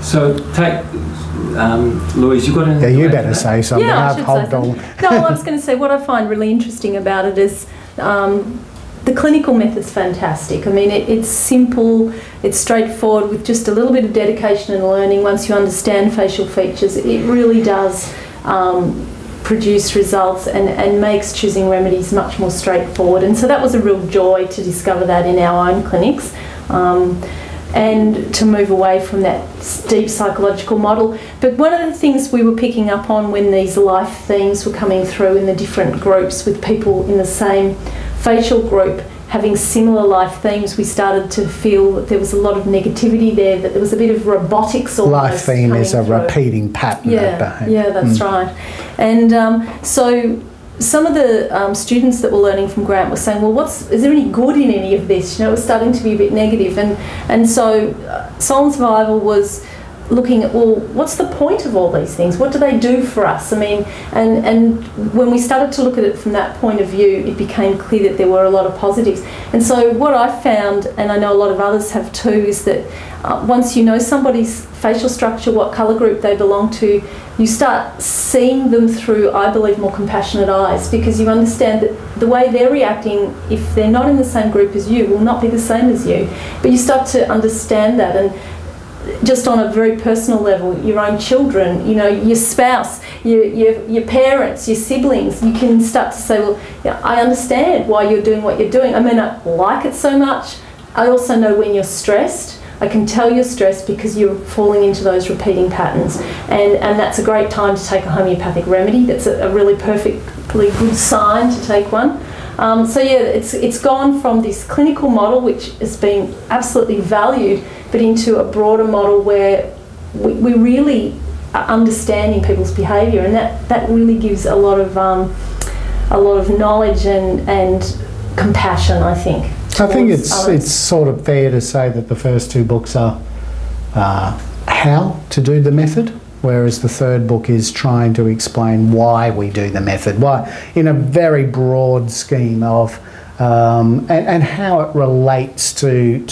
So take, Louise, you've got anything? Yeah, you better say something. Yeah, I I've held on. No, I was going to say what I find really interesting about it is the clinical method's fantastic. I mean, it's simple, it's straightforward with just a little bit of dedication and learning. Once you understand facial features, it really does produce results and makes choosing remedies much more straightforward. And so that was a real joy to discover that in our own clinics. And to move away from that deep psychological model. But one of the things we were picking up on when these life themes were coming through in the different groups with people in the same facial group having similar life themes, we started to feel that there was a lot of negativity there, that there was a bit of robotics almost. Life theme is a through. Repeating pattern. Yeah, that's right. And so some of the students that were learning from Grant were saying, well, is there any good in any of this? You know, it was starting to be a bit negative. And so Soul and Survival was looking at, well, what's the point of all these things? What do they do for us? I mean, and when we started to look at it from that point of view, it became clear that there were a lot of positives. And so what I found, and I know a lot of others have too, is that once you know somebody's facial structure, what colour group they belong to, you start seeing them through, I believe, more compassionate eyes, because you understand that the way they're reacting, if they're not in the same group as you, will not be the same as you. But you start to understand that, and just on a very personal level, your own children, you know, your spouse, your parents, your siblings, you can start to say, well, yeah, I understand why you're doing what you're doing. I may not like it so much. I also know when you're stressed. I can tell you're stressed because you're falling into those repeating patterns. And that's a great time to take a homeopathic remedy. That's a really perfectly good sign to take one. So yeah, it's gone from this clinical model, which has been absolutely valued, but into a broader model where we really are understanding people's behaviour, and that really gives a lot of knowledge and compassion, I think. I think it's sort of fair to say that the first two books are how to do the method, whereas the third book is trying to explain why we do the method, why, in a very broad scheme of, and how it relates to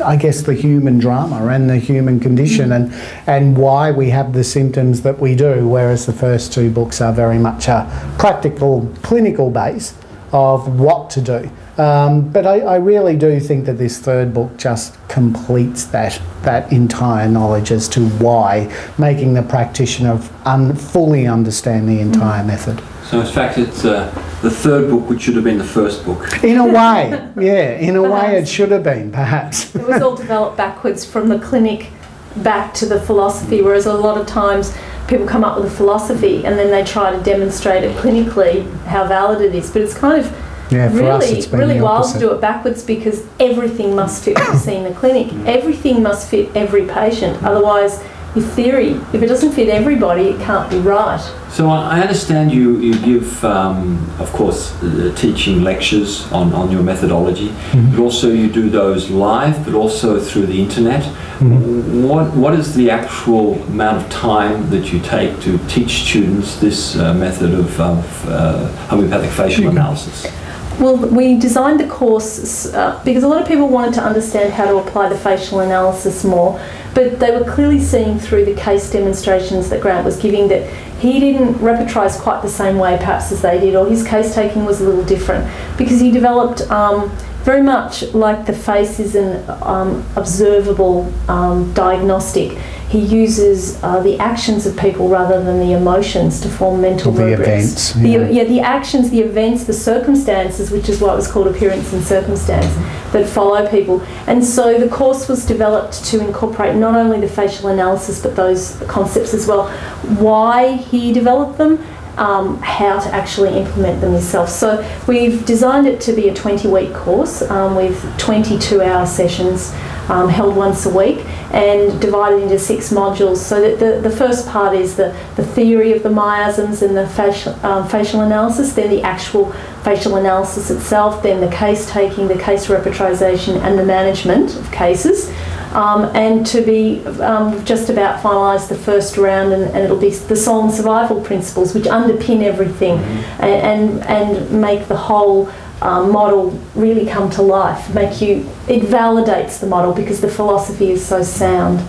I guess the human drama and the human condition, and why we have the symptoms that we do, whereas the first two books are very much a practical, clinical base of what to do. But I really do think that this third book just completes that entire knowledge as to why, making the practitioner fully understand the entire method. So in fact it's the third book which should have been the first book. In a way, yeah, in a way it should have been, perhaps. It was all developed backwards from the clinic back to the philosophy, whereas a lot of times people come up with a philosophy and then they try to demonstrate it clinically how valid it is. But it's kind of really wild to do it backwards, because everything must fit what you see in the clinic. Everything must fit every patient. Otherwise, your theory, if it doesn't fit everybody, it can't be right. So I understand you give, of course, teaching lectures on your methodology, but also you do those live, but also through the internet. What is the actual amount of time that you take to teach students this method of homeopathic facial analysis? Well, we designed the course because a lot of people wanted to understand how to apply the facial analysis more, but they were clearly seeing through the case demonstrations that Grant was giving that he didn't repertorise quite the same way perhaps as they did, or his case taking was a little different, because he developed very much like the face is an observable diagnostic. He uses the actions of people rather than the emotions to form mental rubrics. The events. The actions, the events, the circumstances, which is why it was called appearance and circumstance, that follow people. And so the course was developed to incorporate not only the facial analysis but those concepts as well. Why he developed them, how to actually implement them yourself. So we've designed it to be a 20-week course with 22-hour sessions held once a week and divided into 6 modules, so that the first part is the theory of the miasms and the facial analysis, then the actual facial analysis itself, then the case taking, the case repertorisation and the management of cases. And to be just about finalised the first round, and it'll be the soul and survival principles which underpin everything and make the whole model really come to life. It validates the model because the philosophy is so sound.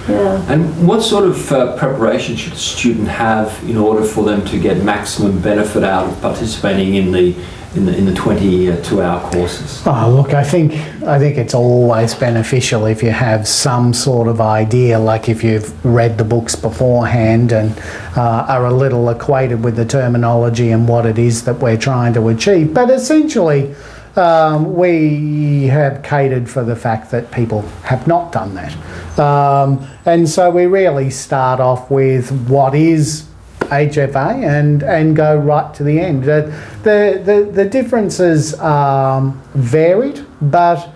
Yeah. And what sort of preparation should a student have in order for them to get maximum benefit out of participating in the 22-hour courses? Oh, look, I think it's always beneficial if you have some sort of idea, like if you've read the books beforehand and are a little acquainted with the terminology and what it is that we're trying to achieve. But essentially, we have catered for the fact that people have not done that. And so we really start off with what is HFA and go right to the end. The differences are varied, but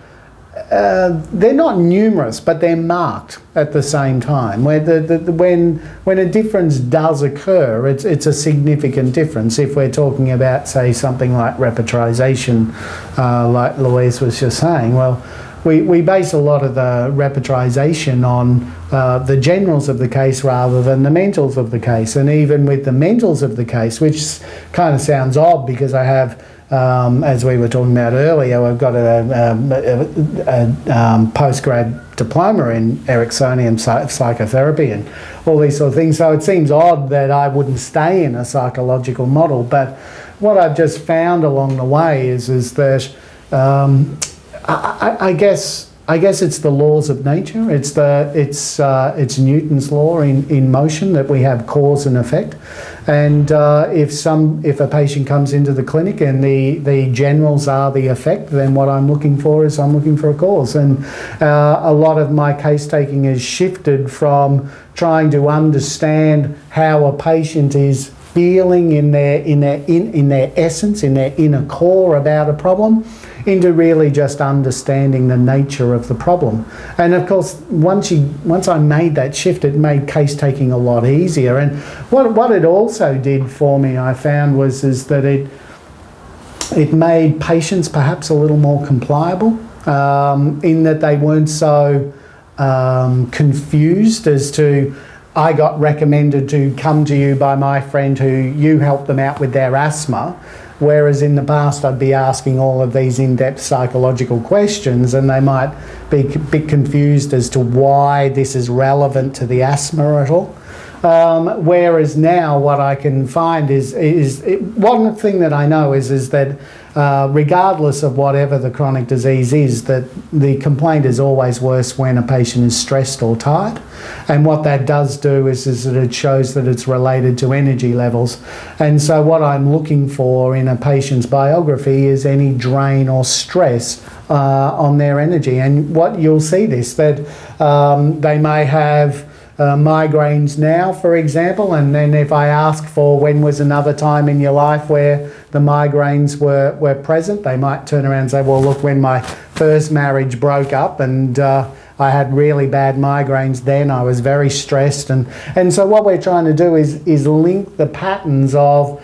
they're not numerous, but they're marked at the same time. When a difference does occur, it's a significant difference. If we're talking about, say, something like repertorisation, like Louise was just saying, well, we base a lot of the repertorisation on the generals of the case rather than the mentals of the case. And even with the mentals of the case, which kind of sounds odd because I have, as we were talking about earlier, I've got a postgrad diploma in Ericksonian psychotherapy and all these sort of things. So it seems odd that I wouldn't stay in a psychological model. But what I've just found along the way is that I guess it's the laws of nature. It's Newton's law in motion that we have cause and effect. And if a patient comes into the clinic and the generals are the effect, then what I'm looking for is I'm looking for a cause. And a lot of my case taking has shifted from trying to understand how a patient is feeling in their essence, in their inner core about a problem, into really just understanding the nature of the problem. And of course, once I made that shift, it made case taking a lot easier. And what it also did for me, I found, was that it made patients perhaps a little more compliable, in that they weren't so confused as to, I got recommended to come to you by my friend who you helped them out with their asthma, whereas in the past I'd be asking all of these in-depth psychological questions and they might be a bit confused as to why this is relevant to the asthma at all. Whereas now what I can find is one thing that I know is that regardless of whatever the chronic disease is, that the complaint is always worse when a patient is stressed or tired. And what that does do is that it shows that it's related to energy levels. And so what I'm looking for in a patient's biography is any drain or stress on their energy. And what you'll see that they may have migraines now, for example, and then if I ask for when was another time in your life where the migraines were present, they might turn around and say, well, look, when my first marriage broke up and I had really bad migraines then, I was very stressed. And so what we're trying to do is link the patterns of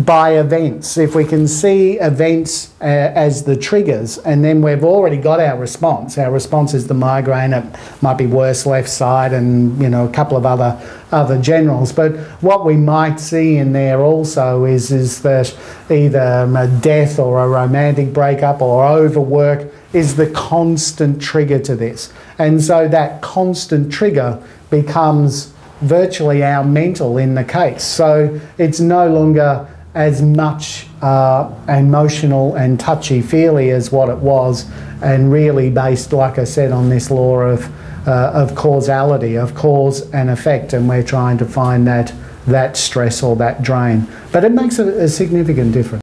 by events. If we can see events as the triggers, and then we've already got our response. Our response is the migraine. It might be worse left side, and a couple of other generals. But what we might see in there also is that either a death or a romantic breakup or overwork is the constant trigger to this, and so that constant trigger becomes virtually our mental in the case. So it's no longer as much emotional and touchy-feely as what it was, and really based, like I said, on this law of causality, of cause and effect, and we're trying to find that stress or that drain. But it makes a significant difference.